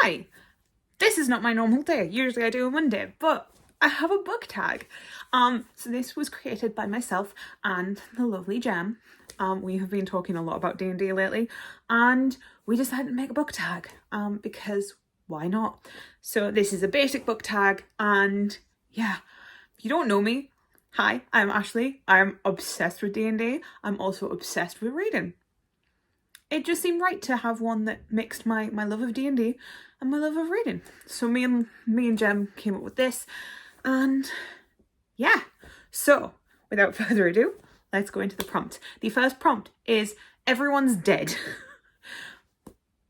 Hi, this is not my normal day. Usually I do a Monday, but I have a book tag. So this was created by myself and the lovely Jem. We have been talking a lot about D&D lately, and we decided to make a book tag because why not? So this is a basic book tag, and yeah, if you don't know me, hi, I'm Ashley. I'm obsessed with D&D. I'm also obsessed with reading. It just seemed right to have one that mixed my love of D&D and my love of reading. So me and Jem came up with this, and yeah. So without further ado, let's go into the prompt. The first prompt is everyone's dead.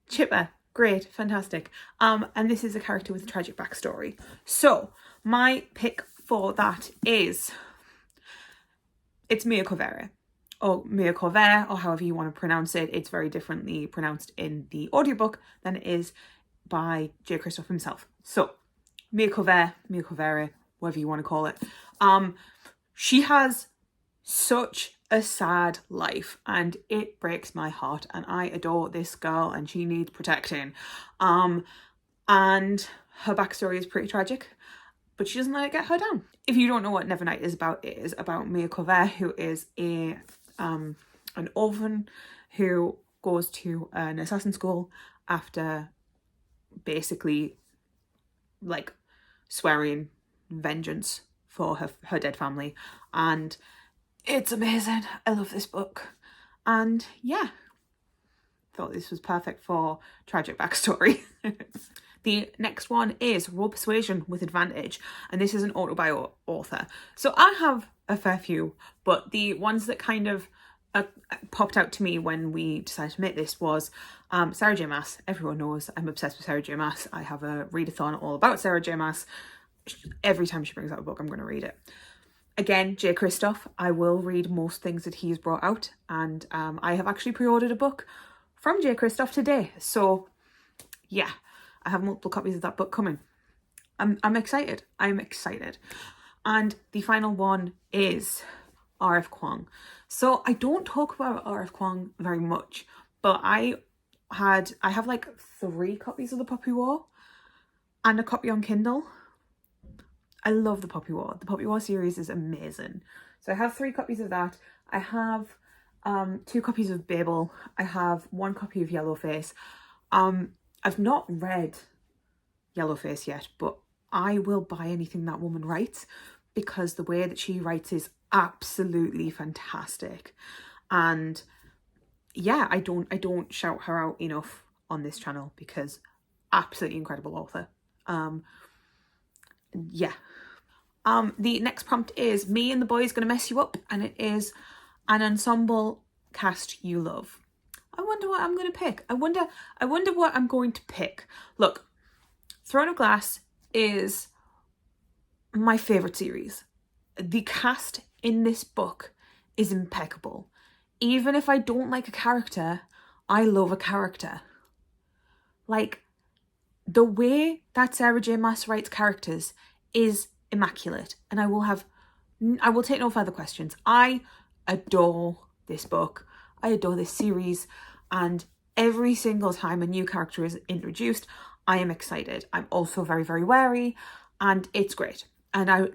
Chipper, great, fantastic. And this is a character with a tragic backstory. So my pick for that is, it's Mia Corvera. Or Mia Corvera, or however you want to pronounce it. It's very differently pronounced in the audiobook than it is by J. Christoph himself. So, Mia Corvera, whatever you want to call it. She has such a sad life, and it breaks my heart, and I adore this girl, and she needs protecting. And her backstory is pretty tragic, but she doesn't let it get her down. If you don't know what Nevernight is about, it is about Mia Corvera, who is an orphan who goes to an assassin school after basically like swearing vengeance for her dead family, and it's amazing. I love this book, and yeah, thought this was perfect for tragic backstory. The next one is Roll Persuasion With Advantage, and this is an autobuy author. So I have a fair few, but the ones that kind of popped out to me when we decided to make this was Sarah J. Maas. Everyone knows I'm obsessed with Sarah J. Maas. I have a readathon all about Sarah J. Maas. Every time she brings out a book, I'm going to read it. Again, J. Christoph. I will read most things that he's brought out, and I have actually pre-ordered a book from J. Christoph today. So yeah, I have multiple copies of that book coming. I'm excited. I'm excited. And the final one is R.F. Kuang. So I don't talk about R.F. Kuang very much, but I have like 3 copies of The Poppy War and a copy on Kindle. I love The Poppy War. The Poppy War series is amazing. So I have 3 copies of that. I have 2 copies of Babel. I have 1 copy of Yellowface. I've not read Yellowface yet, but I will buy anything that woman writes, because the way that she writes is absolutely fantastic. And yeah, I don't shout her out enough on this channel, because absolutely incredible author. Yeah. The next prompt is Me and the Boys Gonna Mess You Up, and it is an ensemble cast you love. I wonder what I'm going to pick. I wonder what I'm going to pick. Look, Throne of Glass is my favourite series. The cast in this book is impeccable. Even if I don't like a character, I love a character. Like, the way that Sarah J. Maas writes characters is immaculate, and I will take no further questions. I adore this book. I adore this series, and every single time a new character is introduced, I am excited. I'm also very, very wary, and it's great. And I'm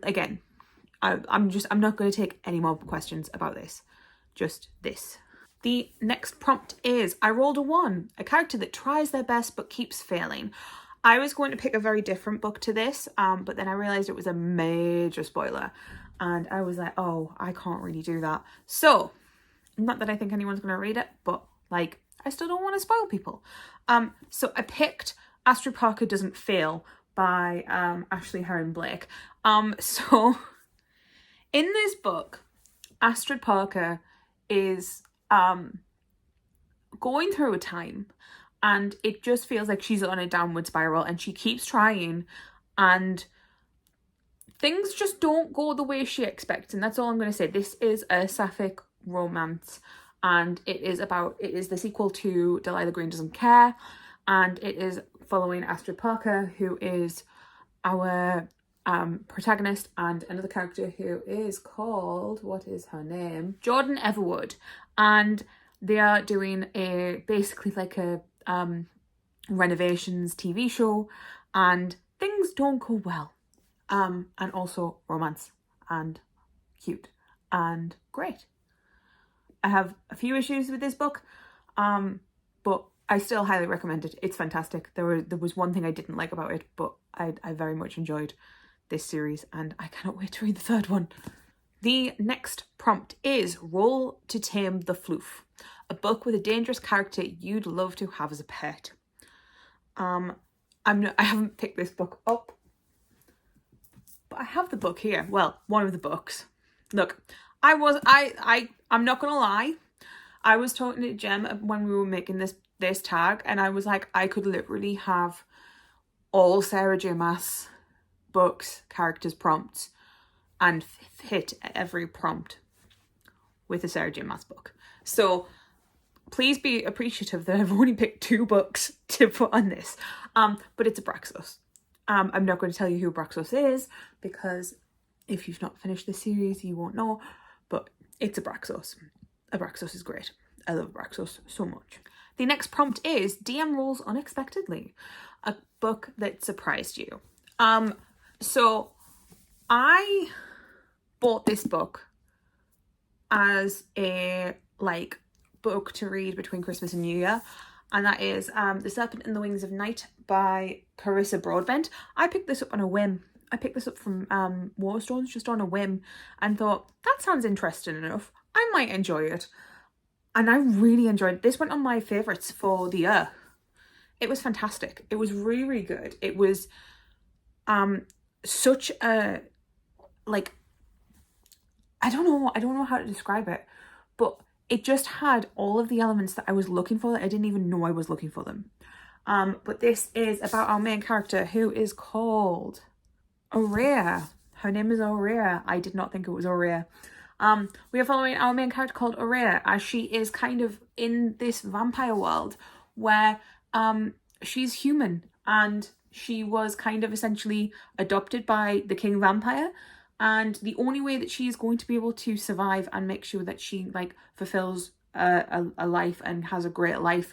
not going to take any more questions about this. Just this. The next prompt is I rolled a 1, a character that tries their best but keeps failing. I was going to pick a very different book to this, but then I realised it was a major spoiler, and I was like, oh, I can't really do that. So, not that I think anyone's going to read it, but like, I still don't want to spoil people. So I picked Astrid Parker Doesn't Fail by Ashley Herron Blake. So in this book, Astrid Parker is going through a time, and it just feels like she's on a downward spiral, and she keeps trying, and things just don't go the way she expects. And that's all I'm going to say. This is a sapphic romance, and it is the sequel to Delilah Green Doesn't Care, and it is following Astrid Parker, who is our protagonist, and another character who is called, what is her name? Jordan Everwood. And they are doing basically like a renovations TV show, and things don't go well. And also romance and cute and great. I have a few issues with this book, but I still highly recommend it. It's fantastic. There was one thing I didn't like about it, but I very much enjoyed this series, and I cannot wait to read the third one. The next prompt is roll To Tame The Floof, a book with a dangerous character you'd love to have as a pet. I haven't picked this book up, but I have the book here. Well, one of the books. Look, I'm not gonna lie. I was talking to Jem when we were making this tag, and I was like, I could literally have all Sarah J Maas books, characters, prompts, and hit every prompt with a Sarah J Maas book. So please be appreciative that I've only picked 2 books to put on this. But it's Abraxos. I'm not going to tell you who Abraxos is, because if you've not finished the series, you won't know. But it's Abraxos. Abraxos is great. I love Abraxos so much. The next prompt is DM Rolls Unexpectedly, a book that surprised you. So I bought this book as a book to read between Christmas and New Year, and that is The Serpent and the Wings of Night by Carissa Broadbent. I picked this up on a whim. I picked this up from Waterstones just on a whim and thought, that sounds interesting enough. I might enjoy it. And I really enjoyed it. This went on my favourites for the year. It was fantastic. It was really, really good. It was such a, I don't know how to describe it, but it just had all of the elements that I was looking for that I didn't even know I was looking for them. But this is about our main character, who is called Ohai. Her name is Ohai. I did not think it was Ohai. We are following our main character called Ohai, as she is kind of in this vampire world where she's human, and she was kind of essentially adopted by the king vampire. And the only way that she is going to be able to survive and make sure that she fulfills a life and has a great life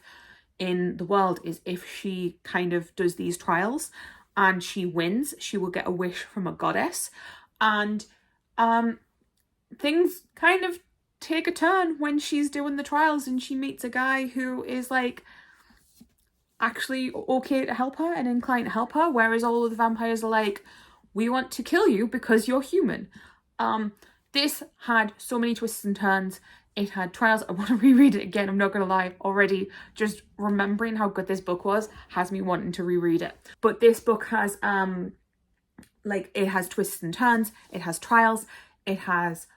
in the world is if she kind of does these trials and she wins. She will get a wish from a goddess, and things kind of take a turn when she's doing the trials and she meets a guy who is actually okay to help her and inclined to help her, whereas all of the vampires are like, we want to kill you because you're human. This had so many twists and turns. It had trials. I want to reread it again. I'm not going to lie. Already just remembering how good this book was has me wanting to reread it. But this book has, it has twists and turns. It has trials. It has,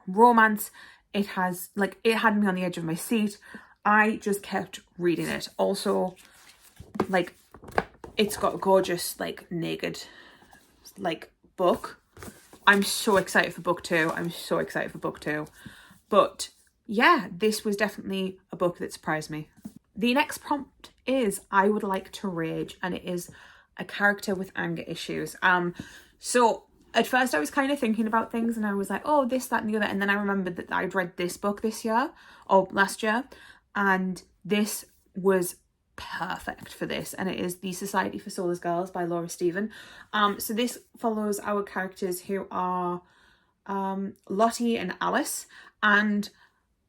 romance. It has, it had me on the edge of my seat. I just kept reading it. Also, it's got a gorgeous, naked, book. I'm so excited for book 2. But yeah, this was definitely a book that surprised me. The next prompt is I would like to rage, and it is a character with anger issues. So at first I was kind of thinking about things and I was like, oh, this, that, and the other. And then I remembered that I'd read this book last year, and this was perfect for this, and it is The Society for Soulless Girls by Laura Stephen. So this follows our characters who are Lottie and Alice, and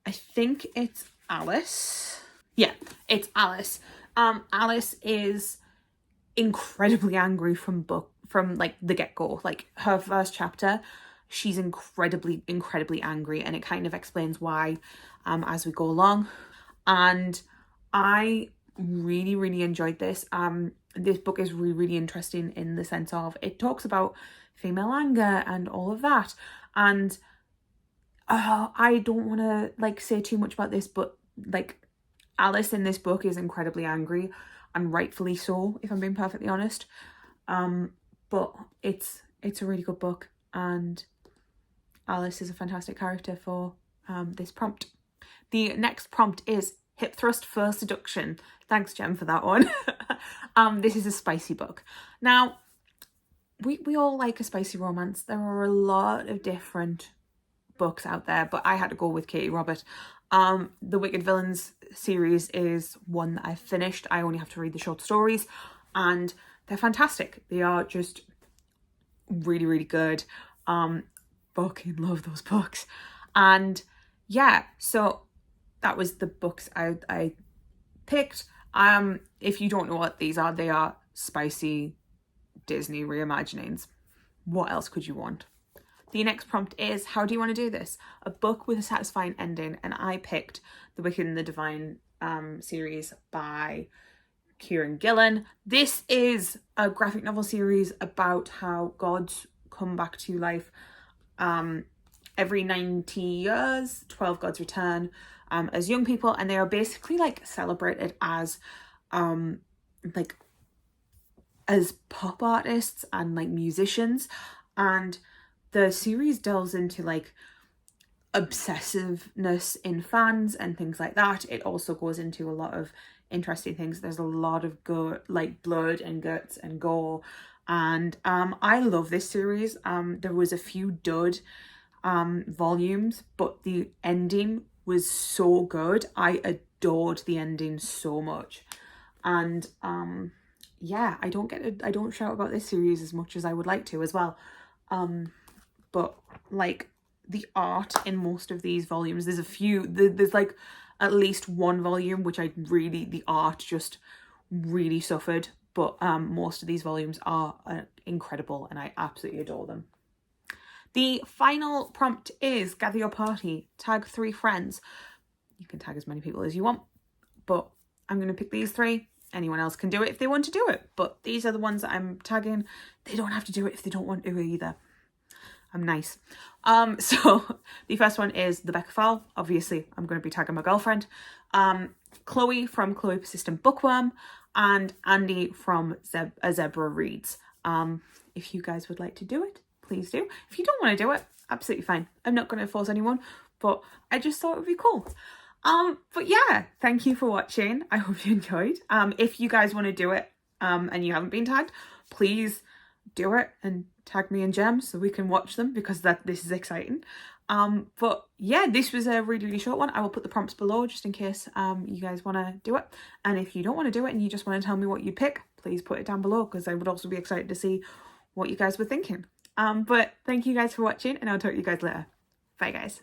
I think it's Alice. Yeah, it's Alice. Alice is incredibly angry from the get-go. Her first chapter, she's incredibly angry, and it kind of explains why as we go along. And I really enjoyed this. This book is really interesting in the sense of it talks about female anger and all of that. And I don't want to say too much about this, but Alice in this book is incredibly angry, and rightfully so, if I'm being perfectly honest. But it's a really good book, and Alice is a fantastic character for this prompt. The next prompt is Hip Thrust for Seduction. Thanks, Jem, for that one. This is a spicy book. Now, we all like a spicy romance. There are a lot of different books out there, but I had to go with Katie Robert. The Wicked Villains series is one that I've finished. I only have to read the short stories, and they're fantastic. They are just really, really good. Fucking love those books. And yeah, so that was the books I picked. If you don't know what these are, they are spicy Disney reimaginings. What else could you want? The next prompt is, how do you want to do this? A book with a satisfying ending, and I picked The Wicked and the Divine series by Kieran Gillen. This is a graphic novel series about how gods come back to life. Every 90 years, 12 gods return as young people, and they are basically like celebrated as as pop artists and like musicians. And the series delves into like obsessiveness in fans and things like that. It also goes into a lot of interesting things. There's a lot of like blood and guts and gore, and I love this series. There was a few dud volumes, but the ending was so good. I adored the ending so much. And yeah, I don't shout about this series as much as I would like to as well. But like the art in most of these volumes, there's like at least one volume which the art just really suffered, but most of these volumes are incredible and I absolutely adore them. The final prompt is, gather your party, tag 3 friends. You can tag as many people as you want, but I'm going to pick these 3. Anyone else can do it if they want to do it, but these are the ones that I'm tagging. They don't have to do it if they don't want to either. I'm nice. So the first one is the Becca Fowle. Obviously, I'm going to be tagging my girlfriend. Chloe from Chloe Persistent Bookworm, and Andy from A Zebra Reads. If you guys would like to do it, please do. If you don't want to do it, absolutely fine. I'm not going to force anyone, but I just thought it would be cool. But yeah, thank you for watching. I hope you enjoyed. If you guys want to do it, and you haven't been tagged, please do it and tag me and Jem so we can watch them, because this is exciting. But yeah, this was a really, really short one. I will put the prompts below just in case you guys want to do it. And if you don't want to do it and you just want to tell me what you pick, please put it down below, because I would also be excited to see what you guys were thinking. But thank you guys for watching, and I'll talk to you guys later. Bye guys.